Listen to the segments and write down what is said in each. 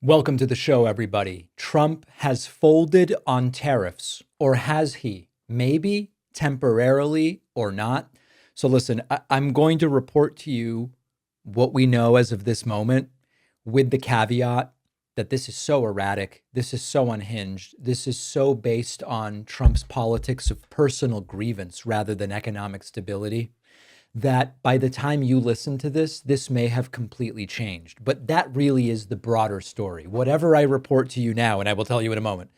Welcome to the show, everybody. Trump has folded on tariffs, or has he? Maybe temporarily or not. So listen, I'm going to report to you what we know as of this moment with the caveat that this is so erratic. This is so unhinged. This is so based on Trump's politics of personal grievance rather than economic stability, that by the time you listen to this, this may have completely changed. But that really is the broader story. Whatever I report to you now, and I will tell you in a moment,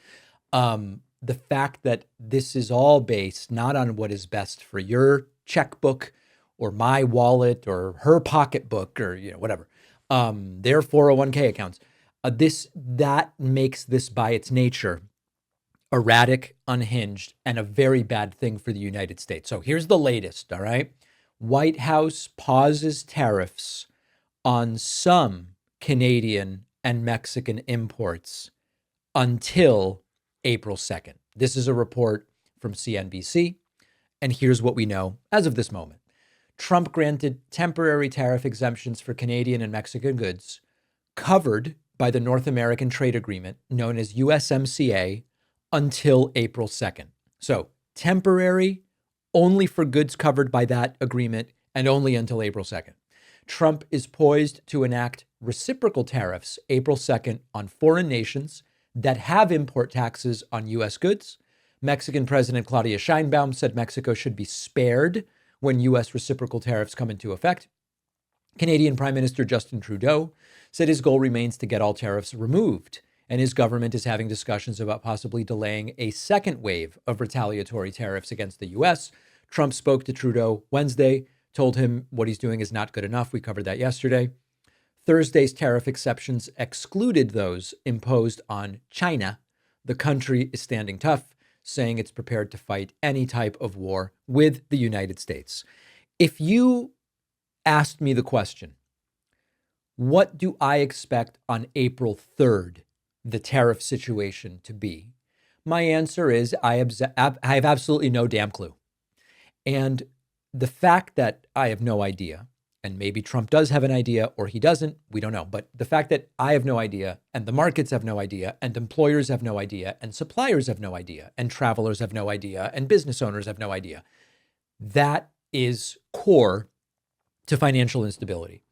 the fact that this is all based not on what is best for your checkbook or my wallet or her pocketbook or whatever, their 401k accounts, that makes this by its nature erratic, unhinged, and a very bad thing for the United States. So here's the latest, all right? White House pauses tariffs on some Canadian and Mexican imports until April 2nd. This is a report from CNBC, and here's what we know as of this moment. Trump granted temporary tariff exemptions for Canadian and Mexican goods covered by the North American Trade Agreement, known as USMCA, until April 2nd. So temporary, only for goods covered by that agreement, and only until April 2nd. Trump is poised to enact reciprocal tariffs April 2nd on foreign nations that have import taxes on U.S. goods. Mexican President Claudia Sheinbaum said Mexico should be spared when U.S. reciprocal tariffs come into effect. Canadian Prime Minister Justin Trudeau said his goal remains to get all tariffs removed, and his government is having discussions about possibly delaying a second wave of retaliatory tariffs against the U.S. Trump spoke to Trudeau Wednesday, told him what he's doing is not good enough. We covered that yesterday. Thursday's tariff exceptions excluded those imposed on China. The country is standing tough, saying it's prepared to fight any type of war with the United States. If you asked me the question, what do I expect on April 3rd, the tariff situation to be? My answer is I have absolutely no damn clue. And the fact that I have no idea, and maybe Trump does have an idea or he doesn't, we don't know. But the fact that I have no idea, and the markets have no idea, and employers have no idea, and suppliers have no idea, and travelers have no idea, and business owners have no idea, that is core to financial instability.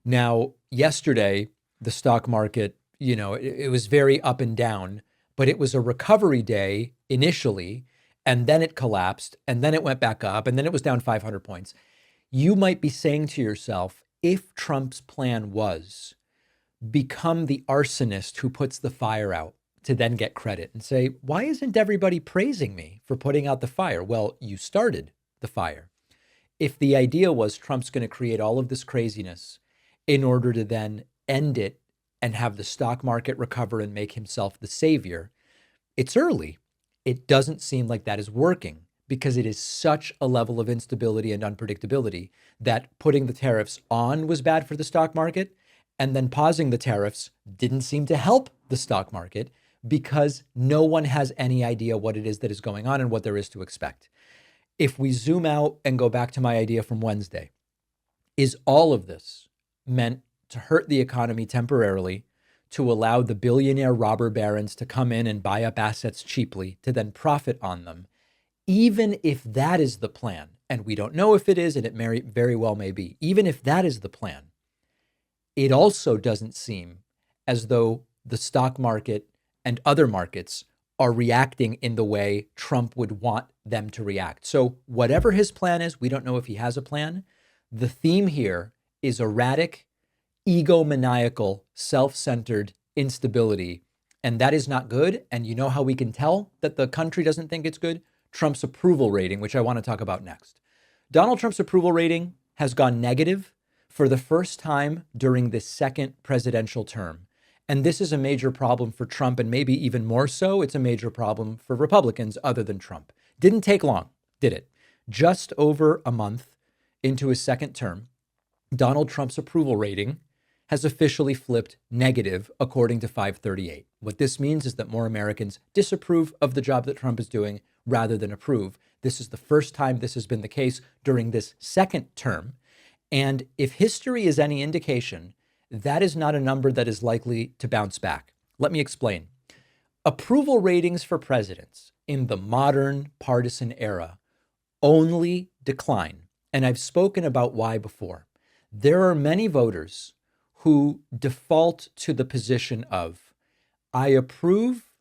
Now, yesterday, the stock market, it was very up and down, but it was a recovery day initially, and then it collapsed, and then it went back up, and then it was down 500 points. You might be saying to yourself, if Trump's plan was become the arsonist who puts the fire out to then get credit and say, why isn't everybody praising me for putting out the fire? Well, you started the fire. If the idea was Trump's going to create all of this craziness in order to then end it and have the stock market recover and make himself the savior, it's early. It doesn't seem like that is working because it is such a level of instability and unpredictability that putting the tariffs on was bad for the stock market, and then pausing the tariffs didn't seem to help the stock market because no one has any idea what it is that is going on and what there is to expect. If we zoom out and go back to my idea from Wednesday, is all of this meant to hurt the economy temporarily, to allow the billionaire robber barons to come in and buy up assets cheaply to then profit on them? Even if that is the plan, and we don't know if it is, and it very well may be, even if that is the plan, it also doesn't seem as though the stock market and other markets are reacting in the way Trump would want them to react. So whatever his plan is, we don't know if he has a plan. The theme here is erratic, egomaniacal, self-centered instability. And that is not good. And you know how we can tell that the country doesn't think it's good? Trump's approval rating, which I want to talk about next. Donald Trump's approval rating has gone negative for the first time during this second presidential term. And this is a major problem for Trump, and maybe even more so, it's a major problem for Republicans other than Trump. Didn't take long, did it? Just over a month into his second term, Donald Trump's approval rating has officially flipped negative, according to 538. What this means is that more Americans disapprove of the job that Trump is doing rather than approve. This is the first time this has been the case during this second term. And if history is any indication, that is not a number that is likely to bounce back. Let me explain. Approval ratings for presidents in the modern partisan era only decline. And I've spoken about why before. There are many voters who default to the position of, I approve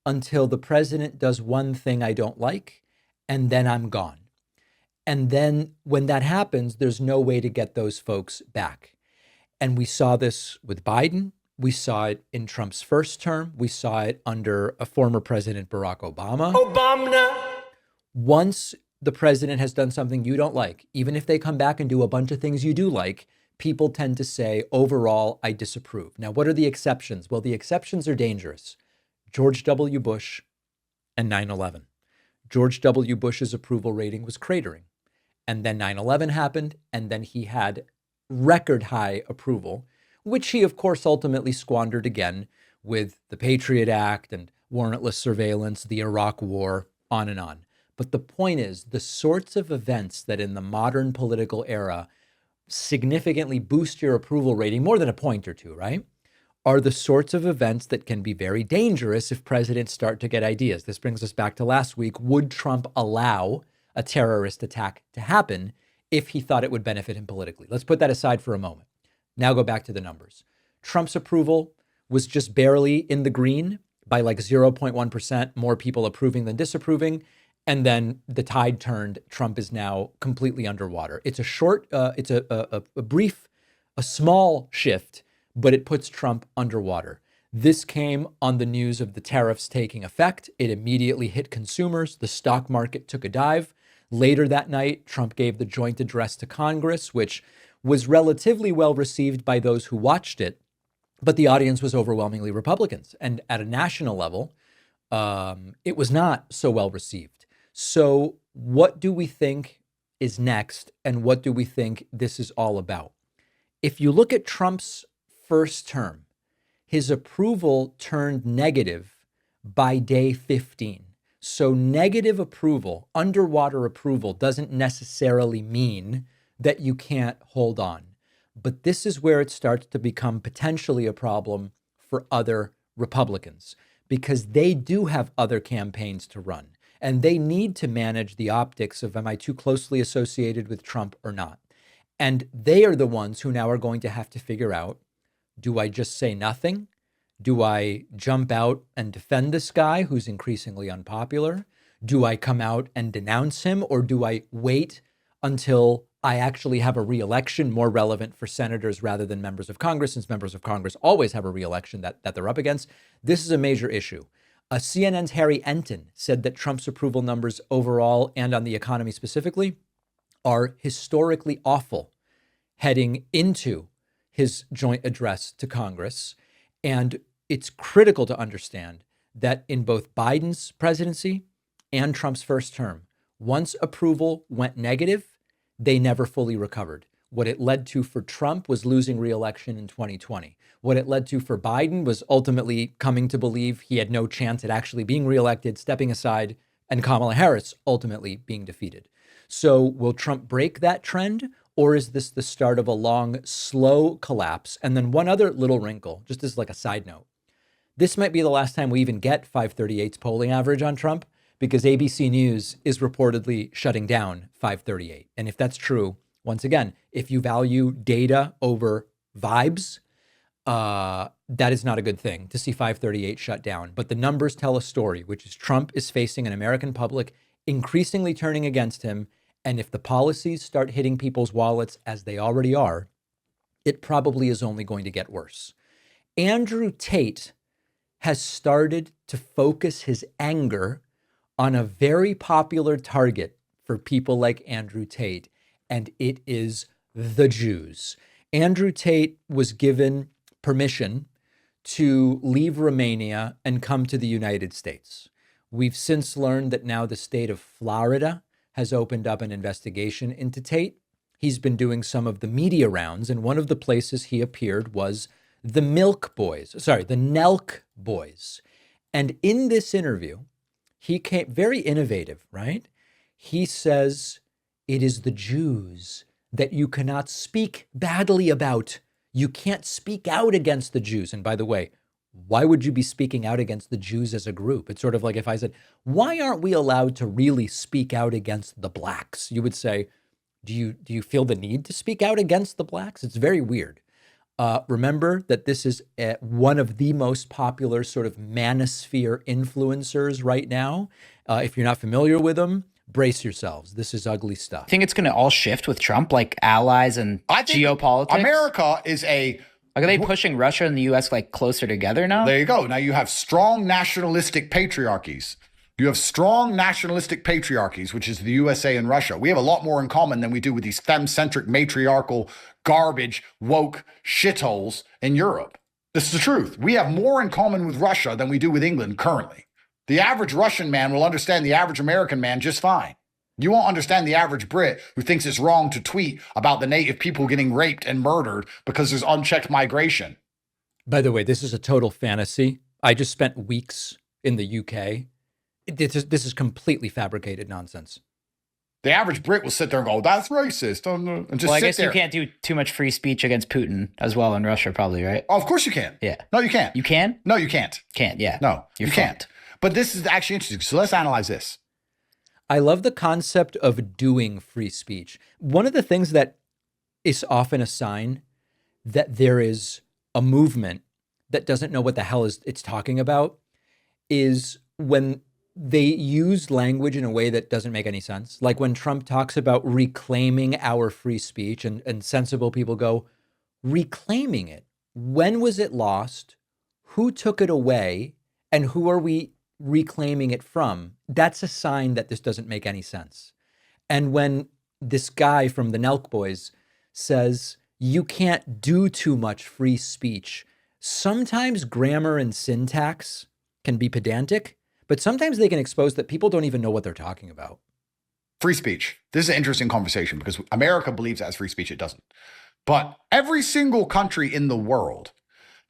until the president does one thing I don't like, and then I'm gone. And then when that happens, there's no way to get those folks back. And we saw this with Biden. We saw it in Trump's first term. We saw it under a former president, Barack Obama. Once the president has done something you don't like, even if they come back and do a bunch of things you do like, people tend to say, overall, I disapprove. Now, what are the exceptions? Well, the exceptions are dangerous. George W. Bush and 9/11. George W. Bush's approval rating was cratering. And then 9/11 happened, and then he had record high approval, which he, of course, ultimately squandered again with the Patriot Act and warrantless surveillance, the Iraq War, on and on. But the point is, the sorts of events that in the modern political era significantly boost your approval rating, more than a point or two, right, are the sorts of events that can be very dangerous if presidents start to get ideas. This brings us back to last week. Would Trump allow a terrorist attack to happen if he thought it would benefit him politically? Let's put that aside for a moment. Now go back to the numbers. Trump's approval was just barely in the green by like 0.1%, more people approving than disapproving. And then the tide turned. Trump is now completely underwater. It's a brief, a small shift, but it puts Trump underwater. This came on the news of the tariffs taking effect. It immediately hit consumers. The stock market took a dive. Later that night, Trump gave the joint address to Congress, which was relatively well received by those who watched it, but the audience was overwhelmingly Republicans. And at a national level, it was not so well received. So what do we think is next, and what do we think this is all about? If you look at Trump's first term, his approval turned negative by day 15. So negative approval, underwater approval, doesn't necessarily mean that you can't hold on. But this is where it starts to become potentially a problem for other Republicans, because they do have other campaigns to run, and they need to manage the optics of, am I too closely associated with Trump or not? And they are the ones who now are going to have to figure out, do I just say nothing? Do I jump out and defend this guy who's increasingly unpopular? Do I come out and denounce him, or do I wait until I actually have a reelection more relevant for senators rather than members of Congress, since members of Congress always have a reelection that they're up against? This is a major issue. CNN's Harry Enton said that Trump's approval numbers overall and on the economy specifically are historically awful heading into his joint address to Congress. And it's critical to understand that in both Biden's presidency and Trump's first term, once approval went negative, they never fully recovered. What it led to for Trump was losing re-election in 2020. What it led to for Biden was ultimately coming to believe he had no chance at actually being reelected, stepping aside, and Kamala Harris ultimately being defeated. So will Trump break that trend, or is this the start of a long, slow collapse? And then one other little wrinkle, just as like a side note. This might be the last time we even get 538's polling average on Trump, because ABC News is reportedly shutting down 538. And if that's true, once again, if you value data over vibes, that is not a good thing to see 538 shut down. But the numbers tell a story, which is Trump is facing an American public increasingly turning against him. And if the policies start hitting people's wallets as they already are, it probably is only going to get worse. Andrew Tate has started to focus his anger on a very popular target for people like Andrew Tate, and it is the Jews. Andrew Tate was given permission to leave Romania and come to the United States. We've since learned that now the state of Florida has opened up an investigation into Tate. He's been doing some of the media rounds, and one of the places he appeared was the Nelk Boys. And in this interview, he came very innovative, right? He says, it is the Jews that you cannot speak badly about. You can't speak out against the Jews. And by the way, why would you be speaking out against the Jews as a group? It's sort of like if I said, why aren't we allowed to really speak out against the blacks? You would say, do you feel the need to speak out against the blacks? It's very weird. Remember that this is one of the most popular sort of manosphere influencers right now. If you're not familiar with them, brace yourselves. This is ugly stuff. I think it's going to all shift with Trump, like allies and geopolitics. America is Like, are they pushing Russia and the U.S. like closer together now? There you go. Now you have strong nationalistic patriarchies. You have strong nationalistic patriarchies, which is the USA and Russia. We have a lot more in common than we do with these femme-centric, matriarchal, garbage, woke shitholes in Europe. This is the truth. We have more in common with Russia than we do with England currently. The average Russian man will understand the average American man just fine. You won't understand the average Brit who thinks it's wrong to tweet about the native people getting raped and murdered because there's unchecked migration. By the way, this is a total fantasy. I just spent weeks in the UK. This is completely fabricated nonsense. The average Brit will sit there and go, that's racist. And just Well, I sit guess there. you can't do too much free speech against Putin as well in Russia, probably, right? Oh, of course you can. Yeah. No, you can't. You can? No, you can't. Can't, yeah. No, You're you can't. But this is actually interesting. So let's analyze this. I love the concept of doing free speech. One of the things that is often a sign that there is a movement that doesn't know what the hell it's talking about is when they use language in a way that doesn't make any sense. Like when Trump talks about reclaiming our free speech and sensible people go, reclaiming it? When was it lost? Who took it away? And who are we reclaiming it from? That's a sign that this doesn't make any sense. And when this guy from the Nelk Boys says, you can't do too much free speech, sometimes grammar and syntax can be pedantic, but sometimes they can expose that people don't even know what they're talking about. Free speech. This is an interesting conversation because America believes that as free speech. It doesn't. But every single country in the world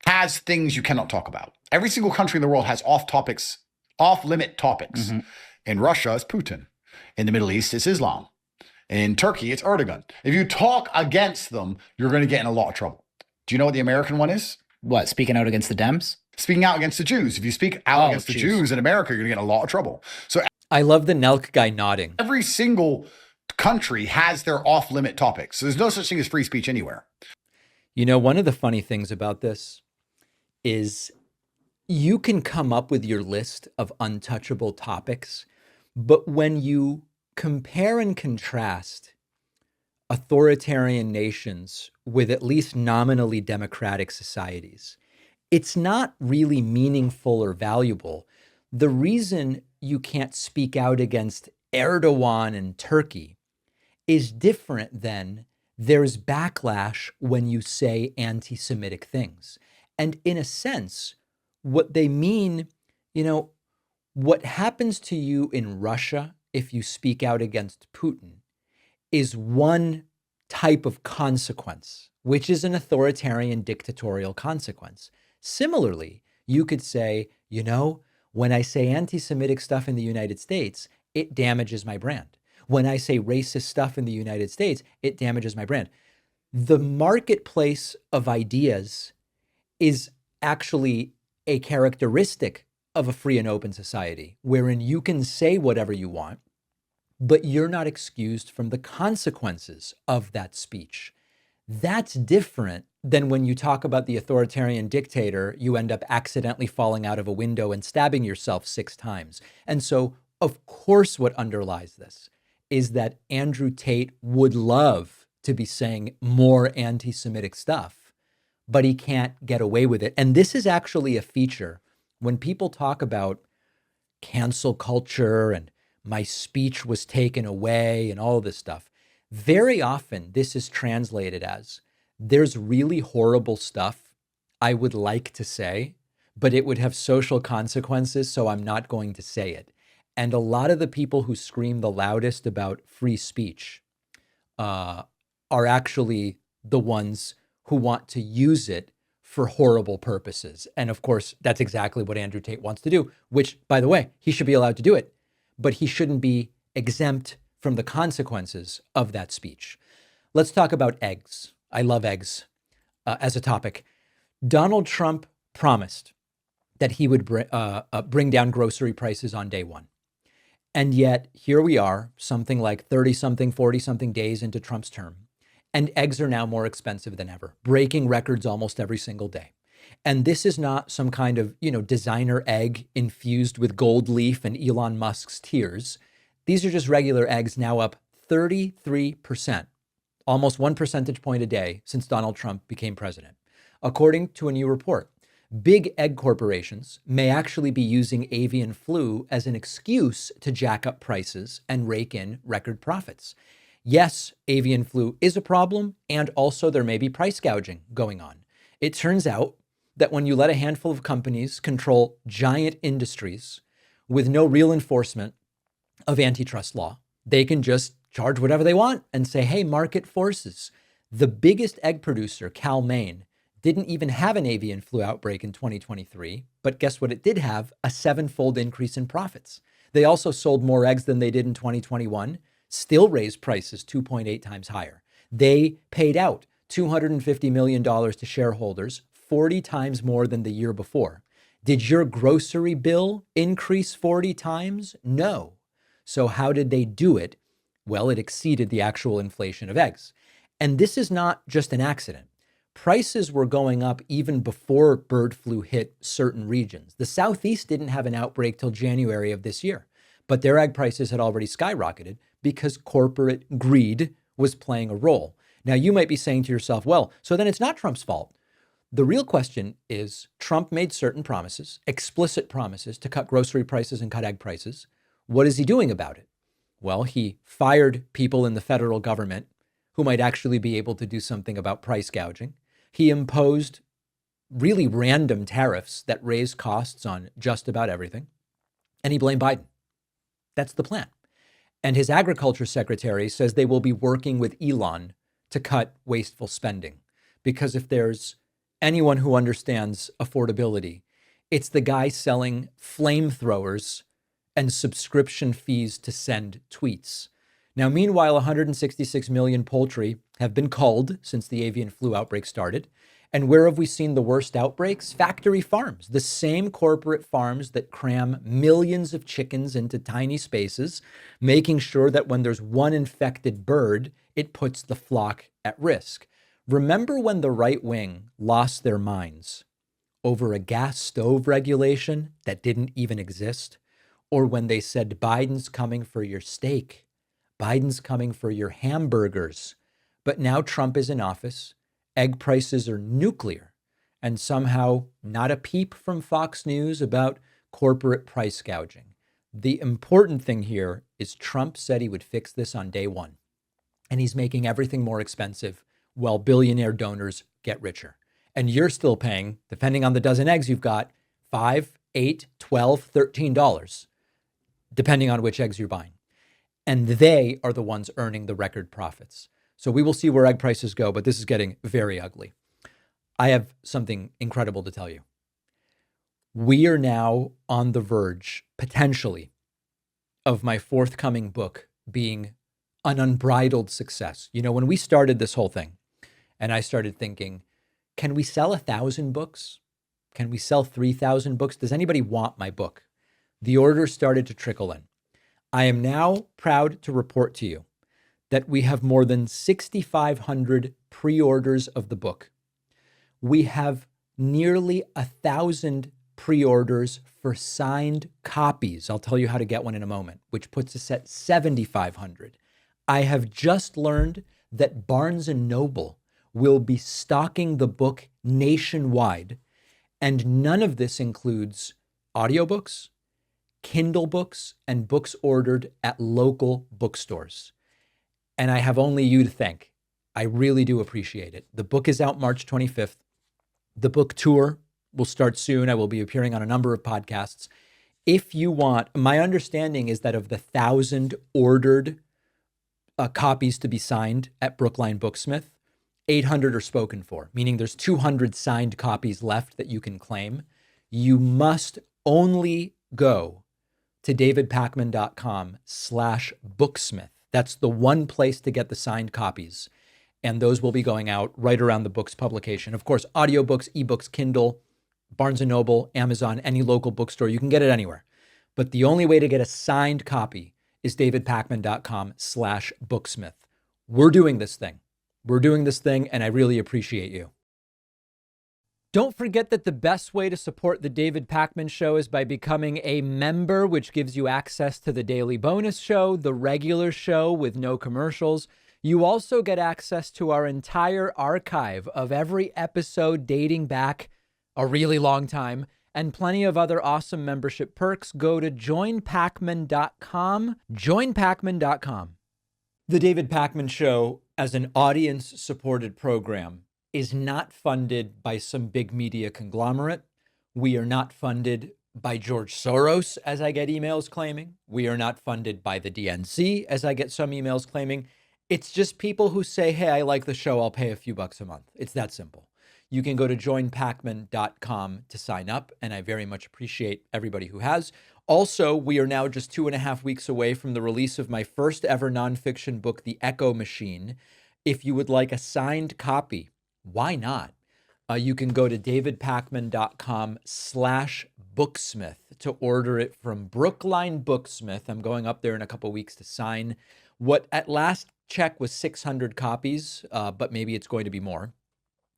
has things you cannot talk about. Every single country in the world has off-limit topics. Mm-hmm. In Russia, it's Putin. In the Middle East, it's Islam. In Turkey, it's Erdogan. If you talk against them, you're going to get in a lot of trouble. Do you know what the American one is? What, speaking out against the Dems? Speaking out against the Jews. If you speak out against the Jews in America, you're going to get in a lot of trouble. So I love the Nelk guy nodding. every single country has their off-limit topics. So there's no such thing as free speech anywhere. You know, one of the funny things about this is you can come up with your list of untouchable topics, but when you compare and contrast authoritarian nations with at least nominally democratic societies, it's not really meaningful or valuable. The reason you can't speak out against Erdogan in Turkey is different than there's backlash when you say anti-Semitic things. And in a sense, what they mean, you know, what happens to you in Russia if you speak out against Putin is one type of consequence, which is an authoritarian dictatorial consequence. Similarly, you could say, you know, when I say anti-Semitic stuff in the United States, it damages my brand. When I say racist stuff in the United States, it damages my brand. The marketplace of ideas is actually a characteristic of a free and open society, wherein you can say whatever you want, but you're not excused from the consequences of that speech. That's different than when you talk about the authoritarian dictator, you end up accidentally falling out of a window and stabbing yourself 6 times. And so, of course, what underlies this is that Andrew Tate would love to be saying more anti-Semitic stuff, but he can't get away with it. And this is actually a feature when people talk about cancel culture and my speech was taken away and all this stuff. Very often this is translated as there's really horrible stuff I would like to say, but it would have social consequences, so I'm not going to say it. And a lot of the people who scream the loudest about free speech are actually the ones who want to use it for horrible purposes. And of course, that's exactly what Andrew Tate wants to do, which, by the way, he should be allowed to do it, but he shouldn't be exempt from the consequences of that speech. Let's talk about eggs. I love eggs. as a topic. Donald Trump promised that he would bring down grocery prices on day one. And yet here we are, something like 30-something, 40-something days into Trump's term. And eggs are now more expensive than ever, breaking records almost every single day. And this is not some kind of, designer egg infused with gold leaf and Elon Musk's tears. These are just regular eggs, now up 33%, almost 1 percentage point a day since Donald Trump became president. According to a new report, big egg corporations may actually be using avian flu as an excuse to jack up prices and rake in record profits. Yes, avian flu is a problem, and also there may be price gouging going on. It turns out that when you let a handful of companies control giant industries with no real enforcement of antitrust law, they can just charge whatever they want and say, hey, market forces. The biggest egg producer, Cal Maine, didn't even have an avian flu outbreak in 2023, but guess what? It did have a 7-fold increase in profits. They also sold more eggs than they did in 2021, still raised prices 2.8 times higher. They paid out $250 million to shareholders, 40 times more than the year before. Did your grocery bill increase 40 times? No. So how did they do it? Well, it exceeded the actual inflation of eggs. And this is not just an accident. Prices were going up even before bird flu hit certain regions. The Southeast didn't have an outbreak till January of this year, but their egg prices had already skyrocketed because corporate greed was playing a role. Now, you might be saying to yourself, well, so then it's not Trump's fault. The real question is, Trump made certain promises, explicit promises, to cut grocery prices and cut egg prices. What is he doing about it? Well, he fired people in the federal government who might actually be able to do something about price gouging. He imposed really random tariffs that raised costs on just about everything. And he blamed Biden. That's the plan. And his agriculture secretary says they will be working with Elon to cut wasteful spending. Because if there's anyone who understands affordability, it's the guy selling flamethrowers and subscription fees to send tweets. Now, meanwhile, 166 million poultry have been culled since the avian flu outbreak started. And where have we seen the worst outbreaks? Factory farms, the same corporate farms that cram millions of chickens into tiny spaces, making sure that when there's one infected bird, it puts the flock at risk. Remember when the right wing lost their minds over a gas stove regulation that didn't even exist? Or when they said, Biden's coming for your steak. Biden's coming for your hamburgers. But now Trump is in office. Egg prices are nuclear. And somehow not a peep from Fox News about corporate price gouging. The important thing here is Trump said he would fix this on day one. And he's making everything more expensive while billionaire donors get richer. And you're still paying, depending on the dozen eggs you've got, $5, $8, $12, $13, depending on which eggs you're buying. And they are the ones earning the record profits. So we will see where egg prices go, but this is getting very ugly. I have something incredible to tell you. We are now on the verge, potentially, of my forthcoming book being an unbridled success. You know, when we started this whole thing, and I started thinking, can we sell 1,000 books? Can we sell 3,000 books? Does anybody want my book? The orders started to trickle in. I am now proud to report to you that we have more than 6,500 pre-orders of the book. We have nearly 1,000 pre-orders for signed copies. I'll tell you how to get one in a moment, which puts us at 7,500. I have just learned that Barnes & Noble will be stocking the book nationwide, and none of this includes audiobooks, Kindle books, and books ordered at local bookstores. And I have only you to thank. I really do appreciate it. The book is out March 25th. The book tour will start soon. I will be appearing on a number of podcasts. If you want, my understanding is that of the 1,000 ordered copies to be signed at Brookline Booksmith, 800 are spoken for, meaning there's 200 signed copies left that you can claim. You must only go to davidpakman.com/booksmith. That's the one place to get the signed copies. and those will be going out right around the book's publication. Of course, audiobooks, ebooks, Kindle, Barnes & Noble, Amazon, any local bookstore. You can get it anywhere. But the only way to get a signed copy is davidpakman.com/booksmith. We're doing this thing. And I really appreciate you. Don't forget that the best way to support the David Pakman Show is by becoming a member, which gives you access to the daily bonus show, the regular show with no commercials. You also get access to our entire archive of every episode dating back a really long time, and plenty of other awesome membership perks. Go to joinpakman.com, joinpakman.com. The David Pakman Show, as an audience-supported program, is not funded by some big media conglomerate. We are not funded by George Soros, as I get emails claiming. We are not funded by the DNC, as I get some emails claiming. It's just people who say, hey, I like the show, I'll pay a few bucks a month. It's that simple. You can go to joinpakman.com to sign up, and I very much appreciate everybody who has. Also, we are now just 2.5 weeks away from the release of my first ever nonfiction book, The Echo Machine. If you would like a signed copy, why not? You can go to davidpakman.com/booksmith to order it from Brookline Booksmith. I'm going up there in a couple weeks to sign what at last check was 600 copies, but maybe it's going to be more.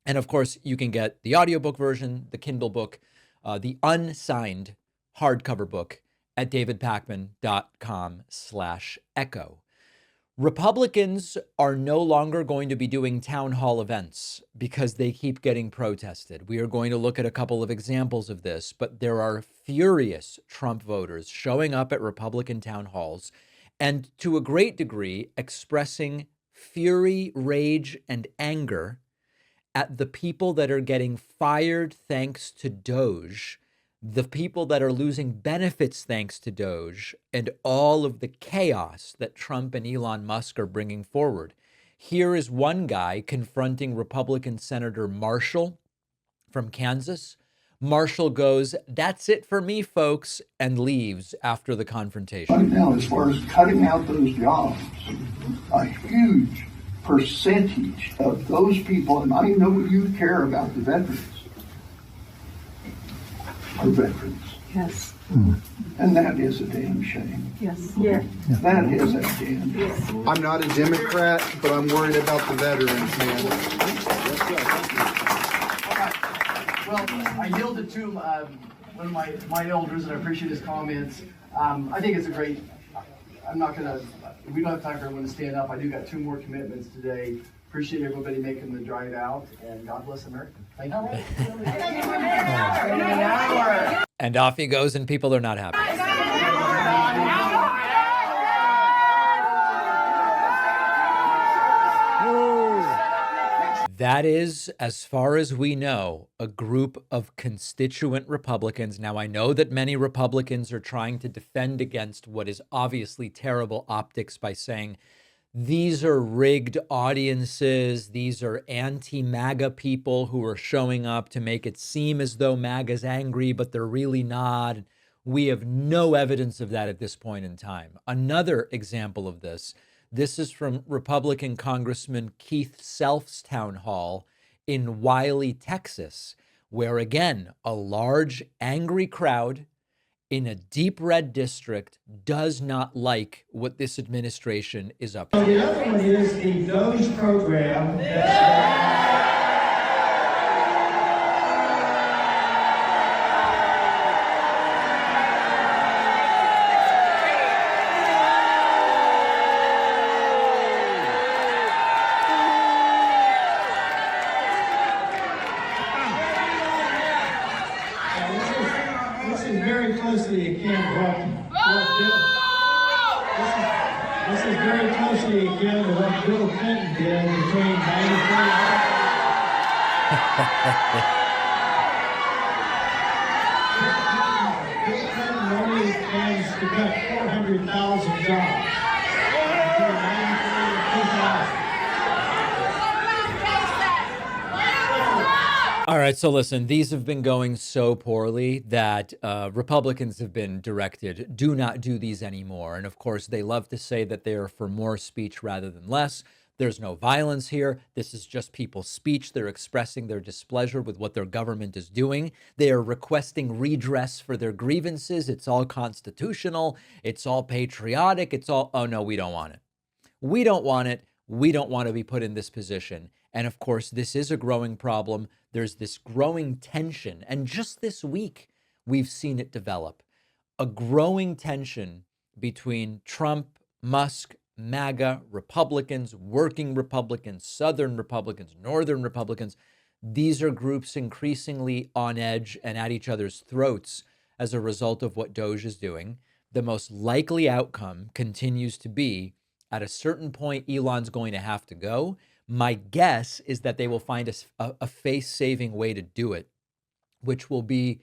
And of course, you can get the audiobook version, the Kindle book, the unsigned hardcover book at davidpakman.com/echo. Republicans are no longer going to be doing town hall events because they keep getting protested. We are going to look at a couple of examples of this, but there are furious Trump voters showing up at Republican town halls and to a great degree expressing fury, rage, and anger at the people that are getting fired thanks to Doge, the people that are losing benefits thanks to Doge, and all of the chaos that Trump and Elon Musk are bringing forward. Here is one guy confronting Republican Senator Marshall from Kansas. Marshall goes, "That's it for me, folks," and leaves after the confrontation. Right now, as far as cutting out those jobs, a huge percentage of those people, and I know you care about the veterans, are veterans. Yes. And that is a damn shame. Yes. Yeah. That is a damn shame. I'm not a Democrat, but I'm worried about the veterans, man. Well, I yielded to one of my elders, and I appreciate his comments. I think it's a great. I'm not gonna. We don't have time for everyone to stand up. I do got 2 more commitments today. Appreciate everybody making the drive out, and God bless America. Thank you. And off he goes, and people are not happy. That is, as far as we know, a group of constituent Republicans. Now, I know that many Republicans are trying to defend against what is obviously terrible optics by saying these are rigged audiences. These are anti-MAGA people who are showing up to make it seem as though MAGA's angry, but they're really not. We have no evidence of that at this point in time. Another example of this is from Republican Congressman Keith Self's town hall in Wiley, Texas, where, again, a large, angry crowd in a deep red district does not like what this administration is up to. The other one is the Doge program. This is very closely akin to this is very closely akin to what Bill Clinton did between 94 Bill Clinton only plans to cut 400,000 jobs between 94 and 2000. All right, so listen, these have been going so poorly that Republicans have been directed, do not do these anymore. And of course, they love to say that they are for more speech rather than less. There's no violence here. This is just people's speech. They're expressing their displeasure with what their government is doing. They are requesting redress for their grievances. It's all constitutional. It's all patriotic. It's all, oh no, we don't want it. We don't want it. We don't want to be put in this position. And of course, this is a growing problem. There's this growing tension. And just this week, we've seen it develop. A growing tension between Trump, Musk, MAGA, Republicans, working Republicans, Southern Republicans, Northern Republicans. These are groups increasingly on edge and at each other's throats as a result of what Doge is doing. The most likely outcome continues to be, at a certain point, Elon's going to have to go. My guess is that they will find a face-saving way to do it, which will be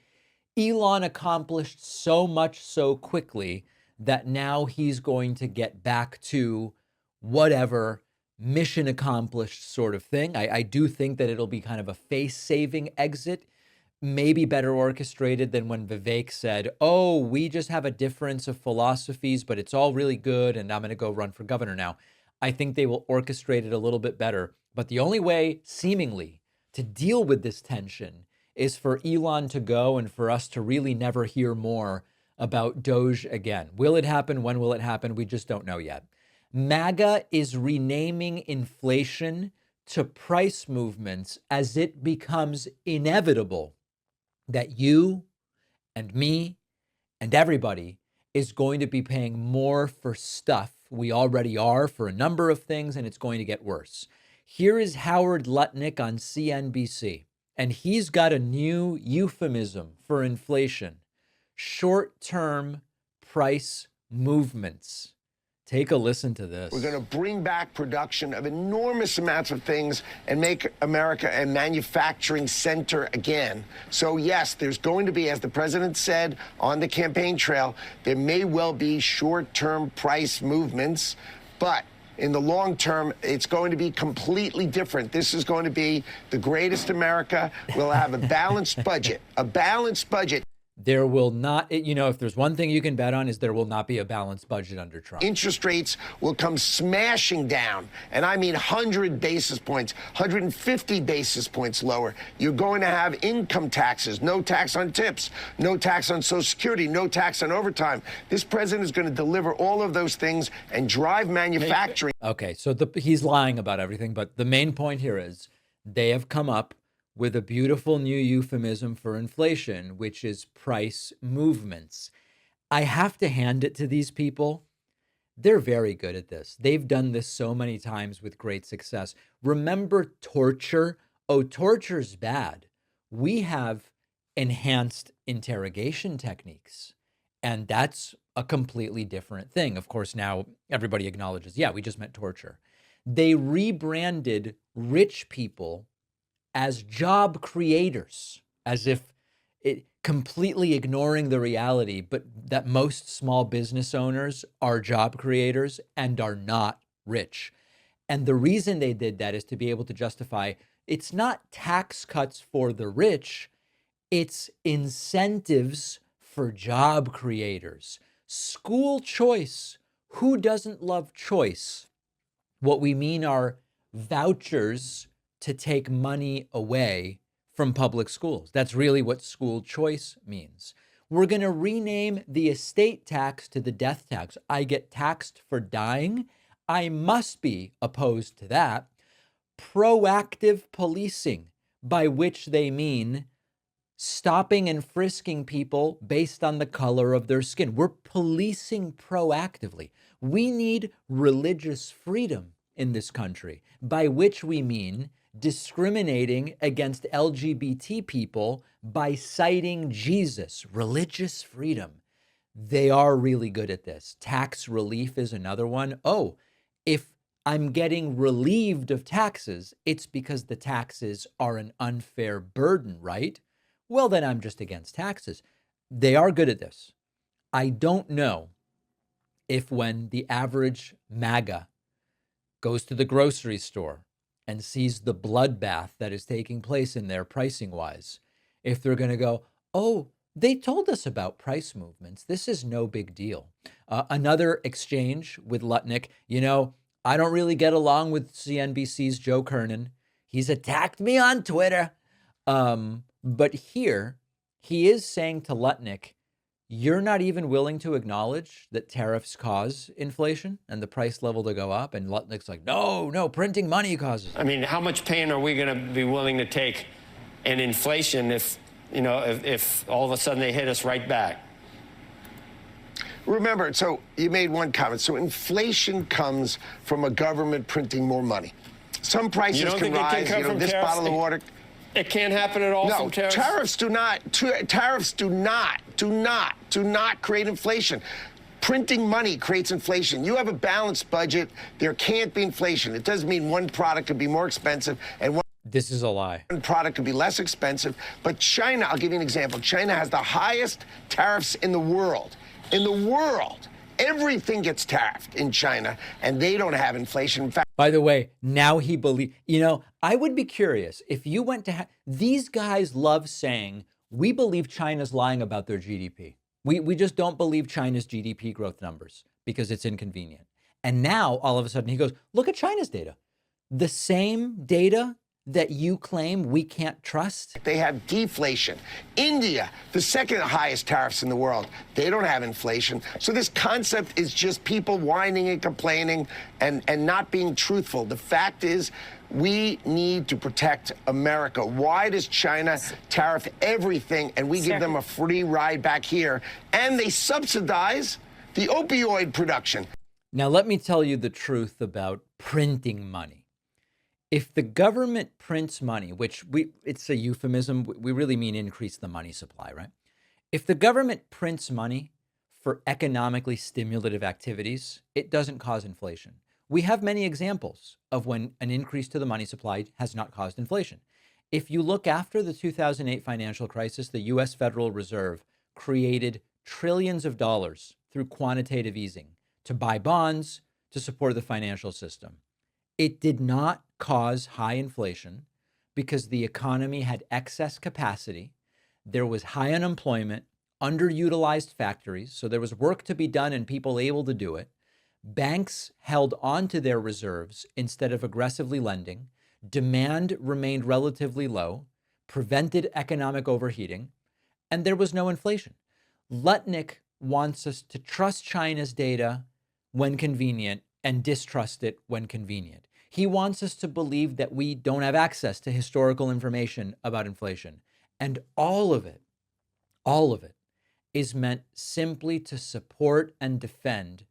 Elon accomplished so much so quickly that now he's going to get back to whatever mission accomplished sort of thing. I do think that it'll be kind of a face-saving exit, maybe better orchestrated than when Vivek said, oh, we just have a difference of philosophies, but it's all really good, and I'm going to go run for governor now. I think they will orchestrate it a little bit better. But the only way, seemingly, to deal with this tension is for Elon to go and for us to really never hear more about Doge again. Will it happen? When will it happen? We just don't know yet. MAGA is renaming inflation to price movements as it becomes inevitable that you and me and everybody is going to be paying more for stuff. We already are for a number of things, and it's going to get worse. Here is Howard Lutnick on CNBC, and he's got a new euphemism for inflation: short-term price movements. Take a listen to this. We're going to bring back production of enormous amounts of things and make America a manufacturing center again. So yes, there's going to be, as the president said on the campaign trail, there may well be short-term price movements, but in the long term, it's going to be completely different. This is going to be the greatest America. We'll have a balanced budget, a balanced budget. There will not, if there's one thing you can bet on, is there will not be a balanced budget under Trump. Interest rates will come smashing down, and I mean 100 basis points, 150 basis points lower. You're going to have income taxes, no tax on tips, no tax on Social Security, no tax on overtime. This president is going to deliver all of those things and drive manufacturing. Okay, so he's lying about everything, but the main point here is they have come up with a beautiful new euphemism for inflation, which is price movements. I have to hand it to these people. They're very good at this. They've done this so many times with great success. Remember torture? Oh, torture's bad. We have enhanced interrogation techniques, and that's a completely different thing. Of course, now everybody acknowledges, yeah, we just meant torture. They rebranded rich people as job creators, as if it completely ignoring the reality, but that most small business owners are job creators and are not rich. And the reason they did that is to be able to justify it's not tax cuts for the rich, it's incentives for job creators. School choice. Who doesn't love choice? What we mean are vouchers to take money away from public schools. That's really what school choice means. We're going to rename the estate tax to the death tax. I get taxed for dying. I must be opposed to that. Proactive policing, by which they mean stopping and frisking people based on the color of their skin. We're policing proactively. We need religious freedom in this country, by which we mean discriminating against LGBT people by citing Jesus. Religious freedom. They are really good at this. Tax relief is another one. Oh, if I'm getting relieved of taxes, it's because the taxes are an unfair burden, right? Well, then I'm just against taxes. They are good at this. I don't know if when the average MAGA goes to the grocery store and sees the bloodbath that is taking place in there pricing-wise, if they're going to go, oh, they told us about price movements. This is no big deal. Another exchange with Lutnick, I don't really get along with CNBC's Joe Kernan. He's attacked me on Twitter. But here, he is saying to Lutnick, you're not even willing to acknowledge that tariffs cause inflation and the price level to go up. And Lutnick's like, no, printing money causes it. I mean, how much pain are we going to be willing to take in inflation if all of a sudden they hit us right back? Remember, so you made one comment. So inflation comes from a government printing more money. Some prices You don't can think it can rise. come from This tariffs? bottle of water. It can't happen at all No, from tariffs? tariffs do not create inflation. Printing money creates inflation. You have a balanced budget. There can't be inflation. It doesn't mean one product could be more expensive and This is a lie. one product could be less expensive. But China, I'll give you an example. China has the highest tariffs in the world. In the world. Everything gets tariffed in China, and they don't have inflation. In fact, By the way, now he believes, I would be curious if you went to, these guys love saying, we believe China's lying about their GDP. We just don't believe China's GDP growth numbers because it's inconvenient. And now all of a sudden he goes, look at China's data. The same data that you claim we can't trust. they have deflation. India, the second highest tariffs in the world, they don't have inflation. So this concept is just people whining and complaining and not being truthful. The fact is, we need to protect America. Why does China tariff everything and we give them a free ride back here? And they subsidize the opioid production. Now, let me tell you the truth about printing money. If the government prints money, which it's a euphemism, we really mean increase the money supply, right? If the government prints money for economically stimulative activities, it doesn't cause inflation. We have many examples of when an increase to the money supply has not caused inflation. If you look after the 2008 financial crisis, the US Federal Reserve created trillions of dollars through quantitative easing to buy bonds to support the financial system. It did not cause high inflation because the economy had excess capacity. There was high unemployment, underutilized factories, so there was work to be done and people able to do it. Banks held on to their reserves instead of aggressively lending. Demand remained relatively low, prevented economic overheating, and there was no inflation. Lutnick wants us to trust China's data when convenient and distrust it when convenient. He wants us to believe that we don't have access to historical information about inflation. And all of it is meant simply to support and defend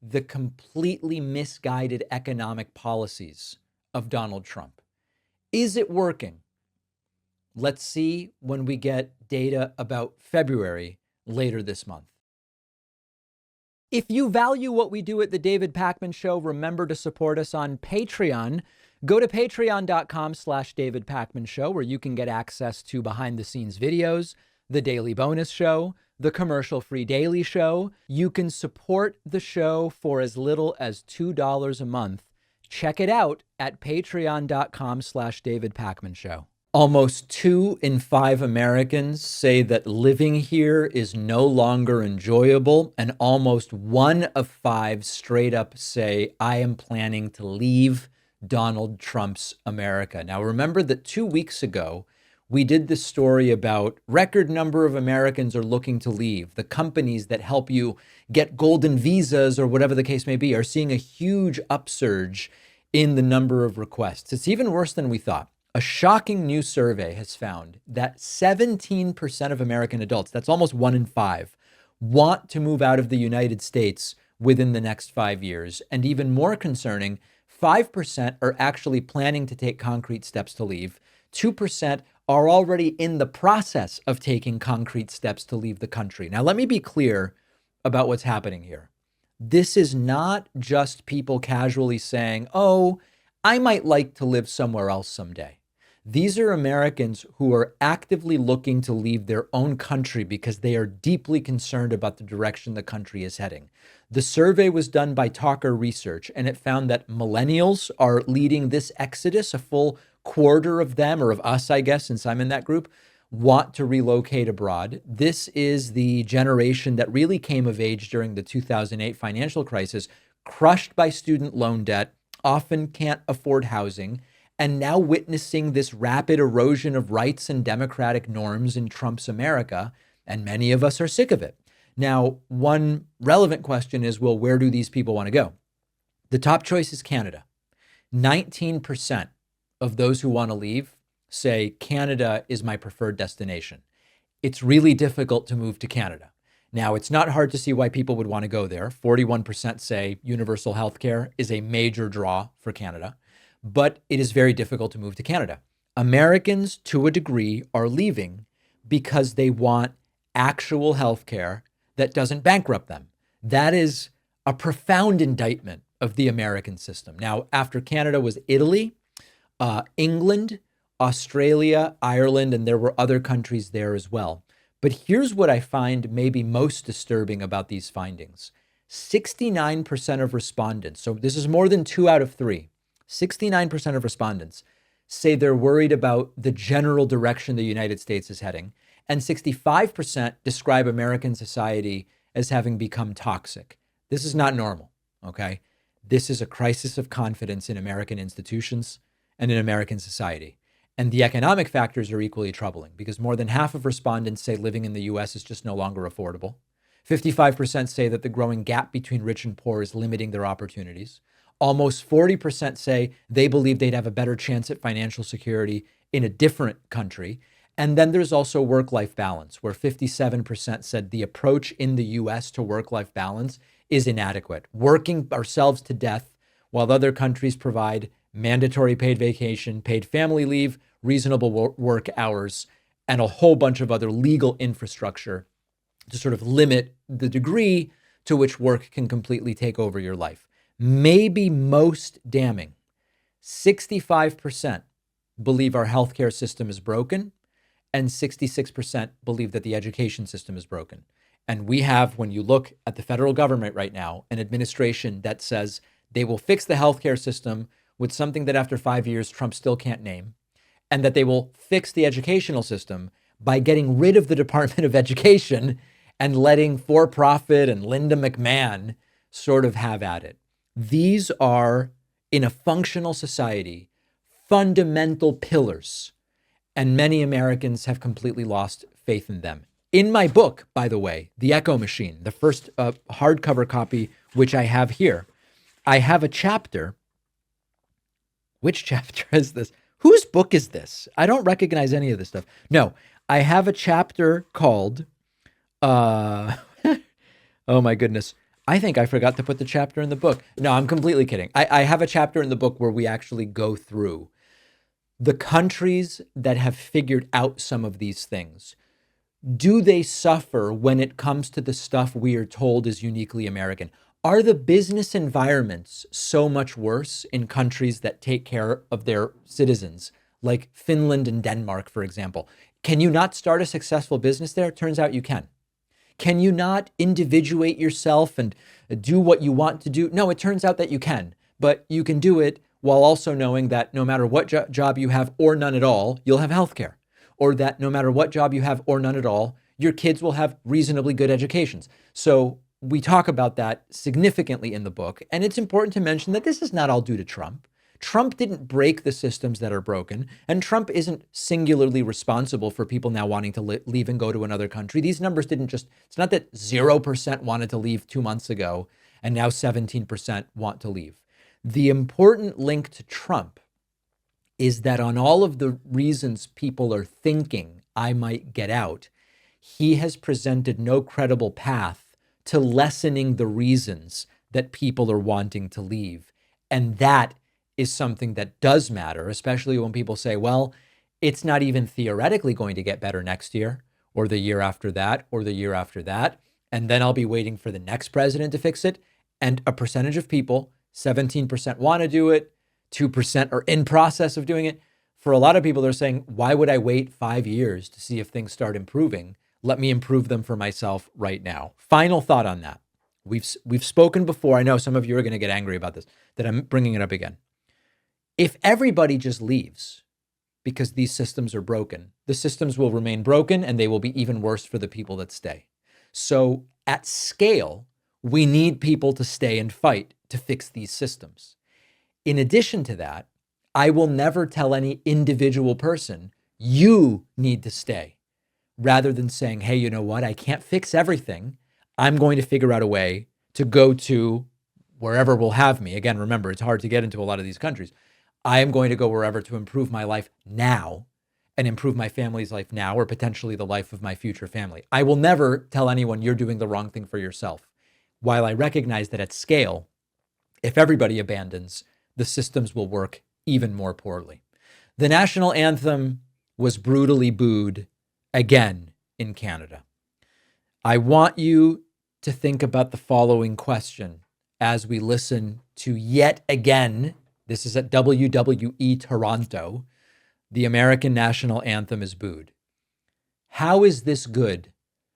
the completely misguided economic policies of Donald Trump. Is it working? Let's see when we get data about February later this month. If you value what we do at The David Pakman Show, remember to support us on Patreon. Go to patreon.com/David Pakman Show, where you can get access to behind-the-scenes videos, the daily bonus show, the commercial-free daily show. You can support the show for as little as $2 a month. Check it out at patreon.com/David Pakman Show. Almost 2 in 5 Americans say that living here is no longer enjoyable, and almost 1 of 5 straight up say, I am planning to leave Donald Trump's America. Now, remember that 2 weeks ago, we did this story about record number of Americans are looking to leave. The companies that help you get golden visas or whatever the case may be are seeing a huge upsurge in the number of requests. It's even worse than we thought. A shocking new survey has found that 17% of American adults, that's almost 1 in 5, want to move out of the United States within the next 5 years. And even more concerning, 5% are actually planning to take concrete steps to leave. 2% are already in the process of taking concrete steps to leave the country. Now, let me be clear about what's happening here. This is not just people casually saying, oh, I might like to live somewhere else someday. These are Americans who are actively looking to leave their own country because they are deeply concerned about the direction the country is heading. The survey was done by Talker Research, and it found that millennials are leading this exodus. A full quarter of them, or of us, I guess, since I'm in that group, want to relocate abroad. This is the generation that really came of age during the 2008 financial crisis, crushed by student loan debt, often can't afford housing, and now witnessing this rapid erosion of rights and democratic norms in Trump's America, and many of us are sick of it. Now, one relevant question is, well, where do these people want to go? The top choice is Canada. 19% of those who want to leave say Canada is my preferred destination. It's really difficult to move to Canada. Now, it's not hard to see why people would want to go there. 41% say universal health care is a major draw for Canada, but it is very difficult to move to Canada. Americans, to a degree, are leaving because they want actual health care that doesn't bankrupt them. That is a profound indictment of the American system. Now, after Canada was Italy, England, Australia, Ireland, and there were other countries there as well. But here's what I find maybe most disturbing about these findings. 69% of respondents, so this is more than 2 out of 3, 69% of respondents say they're worried about the general direction the United States is heading, and 65% describe American society as having become toxic. This is not normal, okay? This is a crisis of confidence in American institutions and in American society. And the economic factors are equally troubling because more than half of respondents say living in the US is just no longer affordable. 55% say that the growing gap between rich and poor is limiting their opportunities. Almost 40% say they believe they'd have a better chance at financial security in a different country. And then there's also work-life balance, where 57% said the approach in the US to work-life balance is inadequate, working ourselves to death while other countries provide mandatory paid vacation, paid family leave, reasonable work hours, and a whole bunch of other legal infrastructure to sort of limit the degree to which work can completely take over your life. Maybe most damning, 65% believe our healthcare system is broken, and 66% believe that the education system is broken. And we have, when you look at the federal government right now, an administration that says they will fix the healthcare system with something that after 5 years, Trump still can't name, and that they will fix the educational system by getting rid of the Department of Education and letting for-profit and Linda McMahon sort of have at it. These are, in a functional society, fundamental pillars, and many Americans have completely lost faith in them. In my book, by the way, The Echo Machine, the first hardcover copy, which I have here, I have a chapter. Which chapter is this? Whose book is this? I don't recognize any of this stuff. No, I have a chapter called, oh my goodness. I think I forgot to put the chapter in the book. No, I'm completely kidding. I have a chapter in the book where we actually go through the countries that have figured out some of these things. Do they suffer when it comes to the stuff we are told is uniquely American? Are the business environments so much worse in countries that take care of their citizens, like Finland and Denmark, for example? Can you not start a successful business there? Turns out you can. Can you not individuate yourself and do what you want to do? No, it turns out that you can, but you can do it while also knowing that no matter what job you have or none at all, you'll have healthcare, or that no matter what job you have or none at all, your kids will have reasonably good educations. So we talk about that significantly in the book. And it's important to mention that this is not all due to Trump. Trump didn't break the systems that are broken, and Trump isn't singularly responsible for people now wanting to leave and go to another country. These numbers didn't just, it's not that 0% wanted to leave 2 months ago and now 17% want to leave. The important link to Trump is that on all of the reasons people are thinking I might get out, he has presented no credible path to lessening the reasons that people are wanting to leave. And that is something that does matter, especially when people say, well, it's not even theoretically going to get better next year or the year after that or the year after that. And then I'll be waiting for the next president to fix it. And a percentage of people, 17% want to do it, 2% are in process of doing it. For a lot of people, they're saying, why would I wait 5 years to see if things start improving? Let me improve them for myself right now. Final thought on that. We've spoken before. I know some of you are going to get angry about this, that I'm bringing it up again. If everybody just leaves because these systems are broken, the systems will remain broken and they will be even worse for the people that stay. So at scale, we need people to stay and fight to fix these systems. In addition to that, I will never tell any individual person, you need to stay, rather than saying, hey, you know what? I can't fix everything. I'm going to figure out a way to go to wherever will have me. Again, remember, it's hard to get into a lot of these countries. I am going to go wherever to improve my life now and improve my family's life now, or potentially the life of my future family. I will never tell anyone you're doing the wrong thing for yourself. While I recognize that at scale, if everybody abandons, the systems will work even more poorly. The national anthem was brutally booed again in Canada. I want you to think about the following question as we listen to yet again, this is at WWE Toronto, the American national anthem is booed. How is this good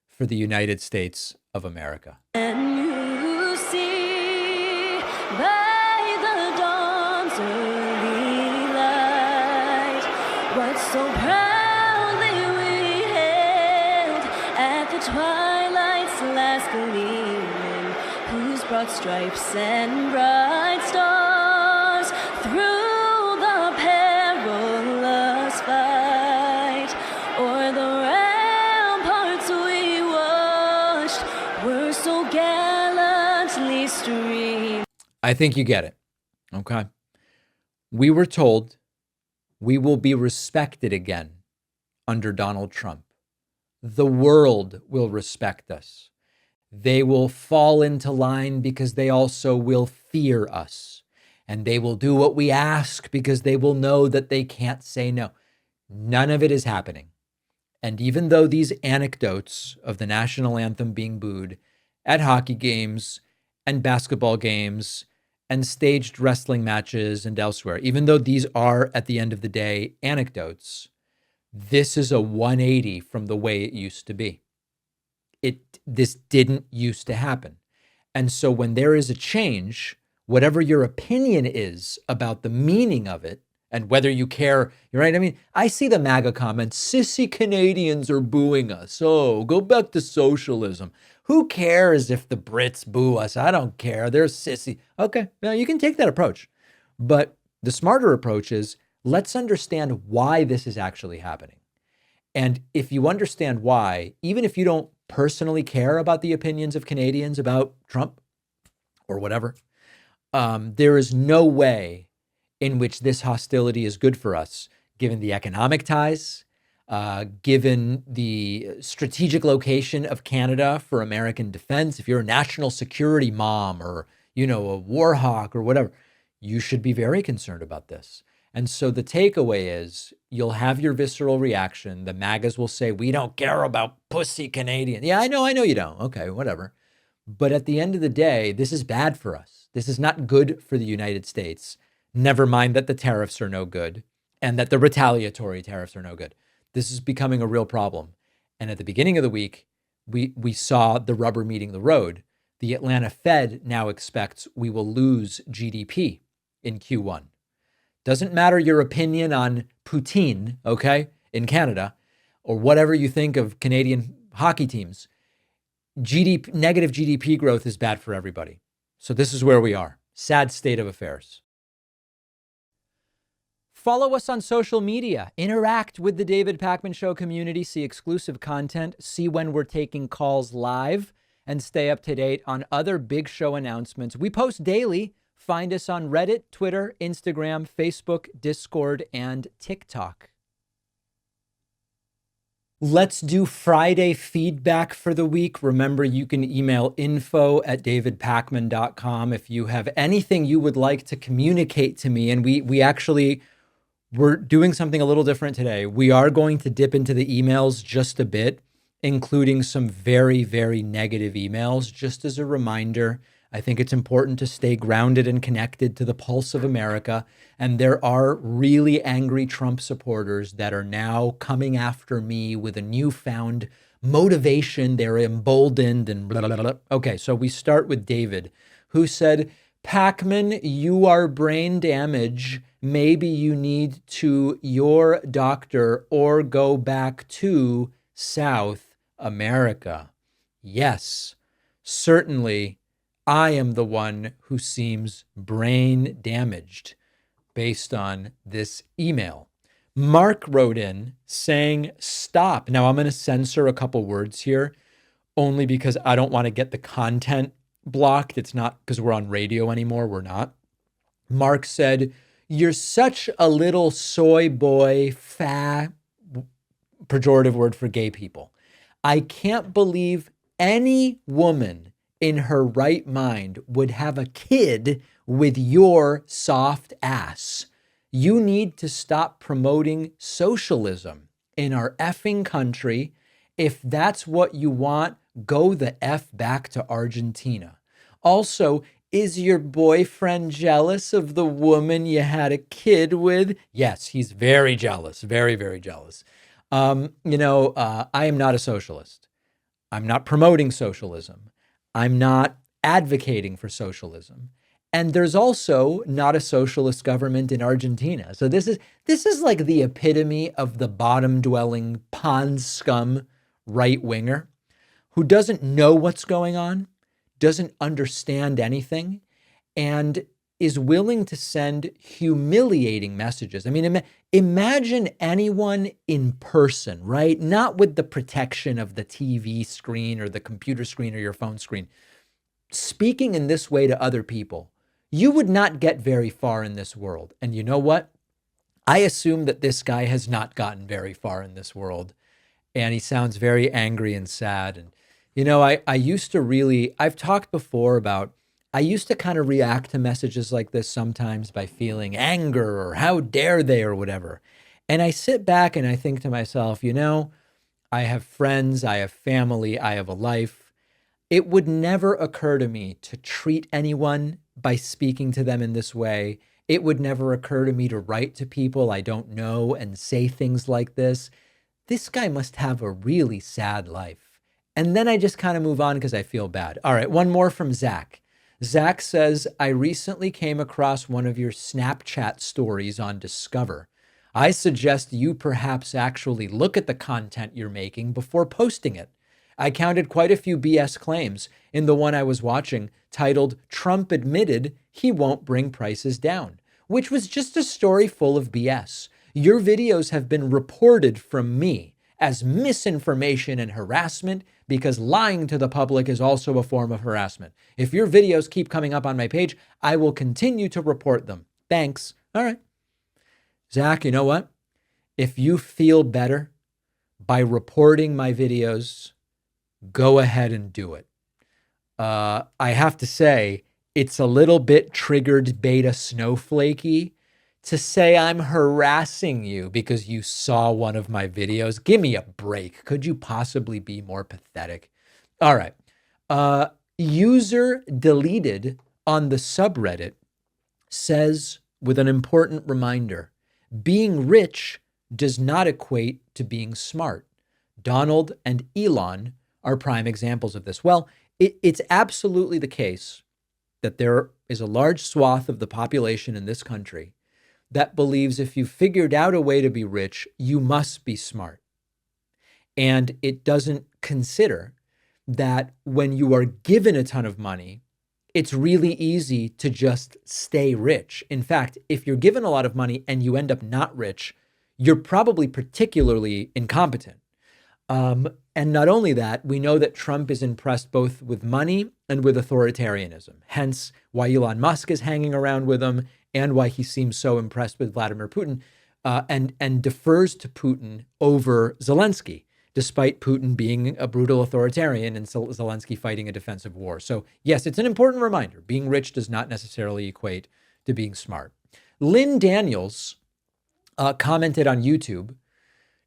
for the United States of America? And you see by the dawn's early light what so proudly we hailed at the twilight's last gleaming, whose broad stripes and bright stars through the perilous fight o'er the ramparts we watched were so gallantly streamed. I think you get it. Okay. We were told we will be respected again under Donald Trump. The world will respect us. They will fall into line because they also will fear us. And they will do what we ask because they will know that they can't say no. None of it is happening. And even though these anecdotes of the national anthem being booed at hockey games and basketball games and staged wrestling matches and elsewhere, even though these are, at the end of the day, anecdotes, this is a 180 from the way it used to be. This didn't used to happen. And so when there is a change, whatever your opinion is about the meaning of it, and whether you care, you're right. I mean, I see the MAGA comments, sissy Canadians are booing us. Oh, go back to socialism. Who cares if the Brits boo us? I don't care. They're sissy. Okay, now you can take that approach. But the smarter approach is, let's understand why this is actually happening. And if you understand why, even if you don't personally care about the opinions of Canadians about Trump or whatever, there is no way in which this hostility is good for us, given the economic ties, given the strategic location of Canada for American defense. If you're a national security mom or, a war hawk or whatever, you should be very concerned about this. And so the takeaway is, you'll have your visceral reaction. The MAGAs will say, we don't care about pussy Canadian. Yeah, I know you don't. Okay, whatever. But at the end of the day, this is bad for us. This is not good for the United States. Never mind that the tariffs are no good and that the retaliatory tariffs are no good. This is becoming a real problem. And at the beginning of the week, we saw the rubber meeting the road. The Atlanta Fed now expects we will lose GDP in Q1. Doesn't matter your opinion on poutine, okay, in Canada, or whatever you think of Canadian hockey teams. Negative GDP growth is bad for everybody. So this is where we are. Sad state of affairs. Follow us on social media. Interact with the David Pakman Show community. See exclusive content. See when we're taking calls live. And stay up to date on other big show announcements. We post daily. Find us on Reddit, Twitter, Instagram, Facebook, Discord, and TikTok. Let's do Friday feedback for the week. Remember, you can email info@davidpakman.com if you have anything you would like to communicate to me. And we're doing something a little different today. We are going to dip into the emails just a bit, including some very, very negative emails, just as a reminder. I think it's important to stay grounded and connected to the pulse of America. And there are really angry Trump supporters that are now coming after me with a newfound motivation. They're emboldened and blah, blah, blah. Okay, so we start with David, who said, Pakman, you are brain damaged. Maybe you need to your doctor or go back to South America. Yes, certainly. I am the one who seems brain damaged based on this email. Mark wrote in saying, stop. Now I'm going to censor a couple words here only because I don't want to get the content blocked. It's not because we're on radio anymore. We're not. Mark said, you're such a little soy boy, pejorative word for gay people. I can't believe any woman in her right mind would have a kid with your soft ass. You need to stop promoting socialism in our effing country. If that's what you want, go the F back to Argentina. Also, is your boyfriend jealous of the woman you had a kid with? Yes, he's very jealous, very, very jealous. I am not a socialist. I'm not promoting socialism. I'm not advocating for socialism. And there's also not a socialist government in Argentina. So this is like the epitome of the bottom-dwelling pond scum right-winger who doesn't know what's going on, doesn't understand anything, and is willing to send humiliating messages. I mean, imagine anyone in person, right? Not with the protection of the TV screen or the computer screen or your phone screen. Speaking in this way to other people, you would not get very far in this world. And you know what? I assume that this guy has not gotten very far in this world. And he sounds very angry and sad. And, I used to I've talked before about, I used to kind of react to messages like this sometimes by feeling anger or how dare they or whatever. And I sit back and I think to myself, I have friends, I have family, I have a life. It would never occur to me to treat anyone by speaking to them in this way. It would never occur to me to write to people I don't know and say things like this. This guy must have a really sad life. And then I just kind of move on because I feel bad. All right, one more from Zach. Zach says, I recently came across one of your Snapchat stories on Discover. I suggest you perhaps actually look at the content you're making before posting it. I counted quite a few BS claims in the one I was watching titled, Trump admitted he won't bring prices down, which was just a story full of BS. Your videos have been reported from me as misinformation and harassment because lying to the public is also a form of harassment. If your videos keep coming up on my page, I will continue to report them. Thanks. All right. Zach, you know what? If you feel better by reporting my videos, go ahead and do it. I have to say, it's a little bit triggered beta snowflakey to say I'm harassing you because you saw one of my videos. Give me a break. Could you possibly be more pathetic? All right. User deleted on the subreddit says, with an important reminder, being rich does not equate to being smart. Donald and Elon are prime examples of this. Well, it's absolutely the case that there is a large swath of the population in this country that believes if you figured out a way to be rich, you must be smart. And it doesn't consider that when you are given a ton of money, it's really easy to just stay rich. In fact, if you're given a lot of money and you end up not rich, you're probably particularly incompetent. And not only that, we know that Trump is impressed both with money and with authoritarianism, hence why Elon Musk is hanging around with him and why he seems so impressed with Vladimir Putin and defers to Putin over Zelensky, despite Putin being a brutal authoritarian and Zelensky fighting a defensive war. So yes, it's an important reminder. Being rich does not necessarily equate to being smart. Lynn Daniels commented on YouTube,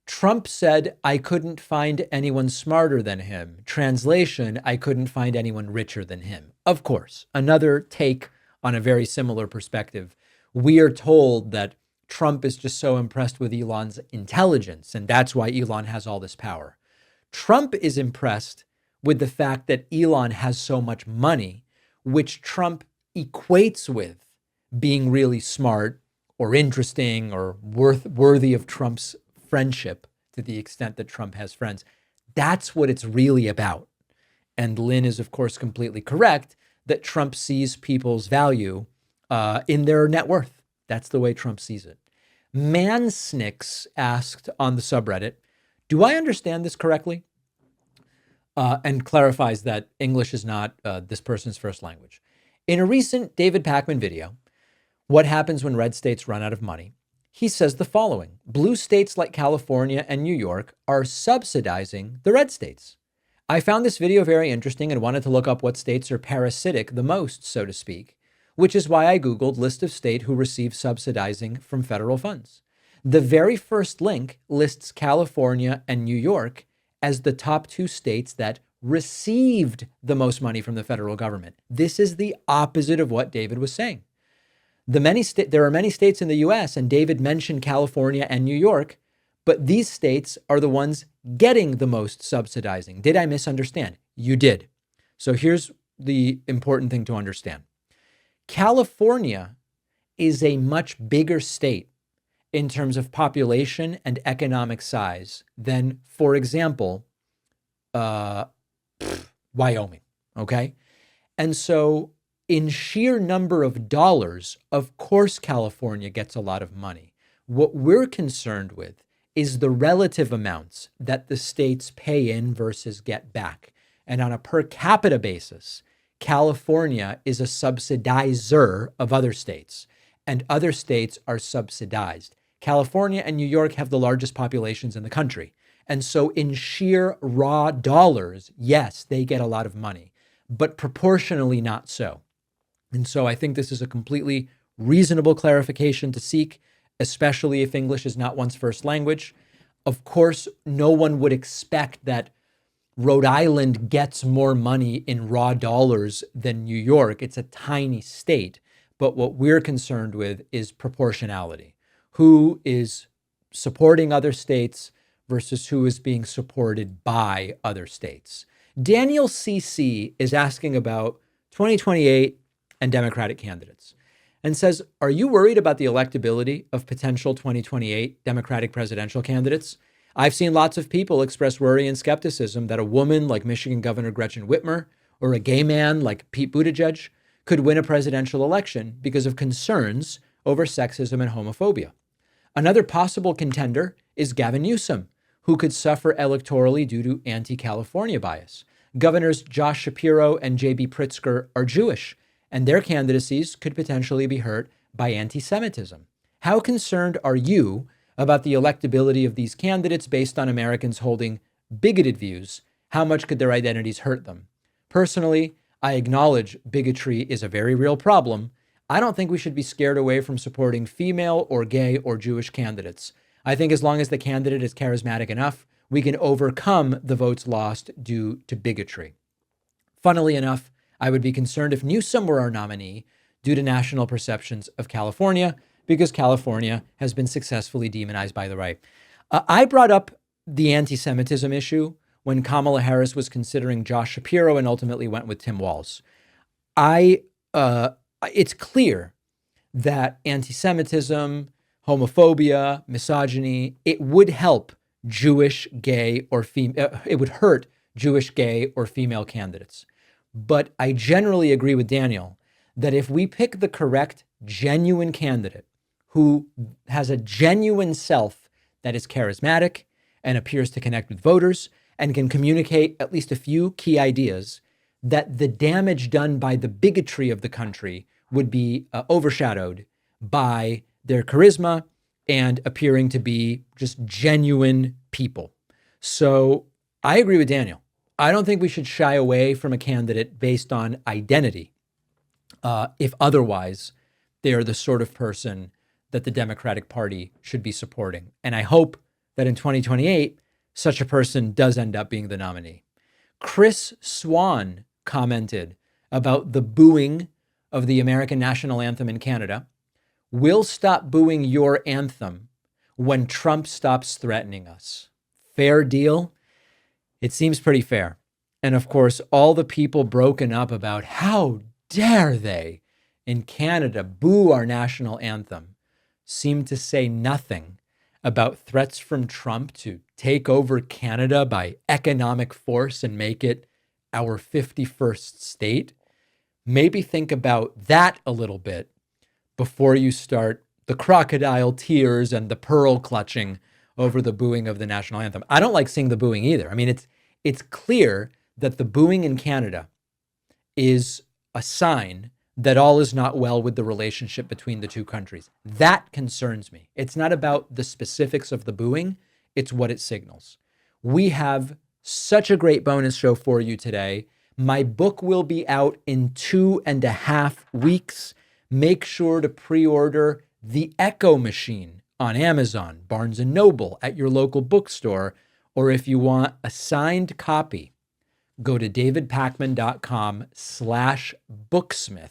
Trump said, I couldn't find anyone smarter than him. Translation, I couldn't find anyone richer than him. Of course, another take on a very similar perspective. We are told that Trump is just so impressed with Elon's intelligence, and that's why Elon has all this power. Trump is impressed with the fact that Elon has so much money, which Trump equates with being really smart or interesting or worthy of Trump's friendship to the extent that Trump has friends. That's what it's really about. And Lynn is, of course, completely correct that Trump sees people's value in their net worth. That's the way Trump sees it. Mansnicks asked on the subreddit, do I understand this correctly? And clarifies that English is not this person's first language. In a recent David Pakman video, What Happens When Red States Run Out of Money, he says the following: blue states like California and New York are subsidizing the red states. I found this video very interesting and wanted to look up what states are parasitic the most, so to speak, which is why I Googled list of state who receive subsidizing from federal funds. The very first link lists California and New York as the top two states that received the most money from the federal government. This is the opposite of what David was saying. There are many states in the US, and David mentioned California and New York, but these states are the ones getting the most subsidizing. Did I misunderstand? You did. So here's the important thing to understand. California is a much bigger state in terms of population and economic size than, for example, Wyoming, okay? And so in sheer number of dollars, of course, California gets a lot of money. What we're concerned with is the relative amounts that the states pay in versus get back. And on a per capita basis, California is a subsidizer of other states, and other states are subsidized. California and New York have the largest populations in the country. And so in sheer raw dollars, yes, they get a lot of money, but proportionally not so. And so I think this is a completely reasonable clarification to seek, especially if English is not one's first language. Of course, no one would expect that Rhode Island gets more money in raw dollars than New York. It's a tiny state. But what we're concerned with is proportionality. Who is supporting other states versus who is being supported by other states. Daniel CC is asking about 2028 and Democratic candidates and says, are you worried about the electability of potential 2028 Democratic presidential candidates? I've seen lots of people express worry and skepticism that a woman like Michigan Governor Gretchen Whitmer or a gay man like Pete Buttigieg could win a presidential election because of concerns over sexism and homophobia. Another possible contender is Gavin Newsom, who could suffer electorally due to anti-California bias. Governors Josh Shapiro and J.B. Pritzker are Jewish, and their candidacies could potentially be hurt by anti-Semitism. How concerned are you about the electability of these candidates based on Americans holding bigoted views? How much could their identities hurt them? Personally, I acknowledge bigotry is a very real problem. I don't think we should be scared away from supporting female or gay or Jewish candidates. I think as long as the candidate is charismatic enough, we can overcome the votes lost due to bigotry. Funnily enough, I would be concerned if Newsom were our nominee due to national perceptions of California, because California has been successfully demonized by the right. I brought up the anti-Semitism issue when Kamala Harris was considering Josh Shapiro and ultimately went with Tim Walz. It's clear that anti-Semitism, homophobia, misogyny, it would help Jewish, gay, or female, it would hurt Jewish, gay, or female candidates. But I generally agree with Daniel that if we pick the correct, genuine candidate who has a genuine self that is charismatic and appears to connect with voters and can communicate at least a few key ideas, that the damage done by the bigotry of the country would be overshadowed by their charisma and appearing to be just genuine people. So I agree with Daniel. I don't think we should shy away from a candidate based on identity, if otherwise they are the sort of person that the Democratic Party should be supporting. And I hope that in 2028, such a person does end up being the nominee. Chris Swan commented about the booing of the American national anthem in Canada. We'll stop booing your anthem when Trump stops threatening us. Fair deal? It seems pretty fair. And of course, all the people broken up about how dare they in Canada boo our national anthem seem to say nothing about threats from Trump to take over Canada by economic force and make it our 51st state. maybe think about that a little bit before you start the crocodile tears and the pearl clutching over the booing of the national anthem. I don't like seeing the booing either. I mean, it's clear that the booing in Canada is a sign that all is not well with the relationship between the two countries. That concerns me. It's not about the specifics of the booing, it's what it signals. We have such a great bonus show for you today. My book will be out in 2.5 weeks. Make sure to pre-order The Echo Machine on Amazon, Barnes & Noble, at your local bookstore, or if you want a signed copy, go to davidpakman.com/booksmith.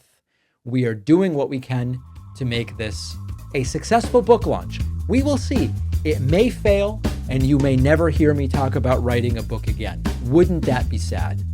We are doing what we can to make this a successful book launch. We will see. It may fail, and you may never hear me talk about writing a book again. Wouldn't that be sad?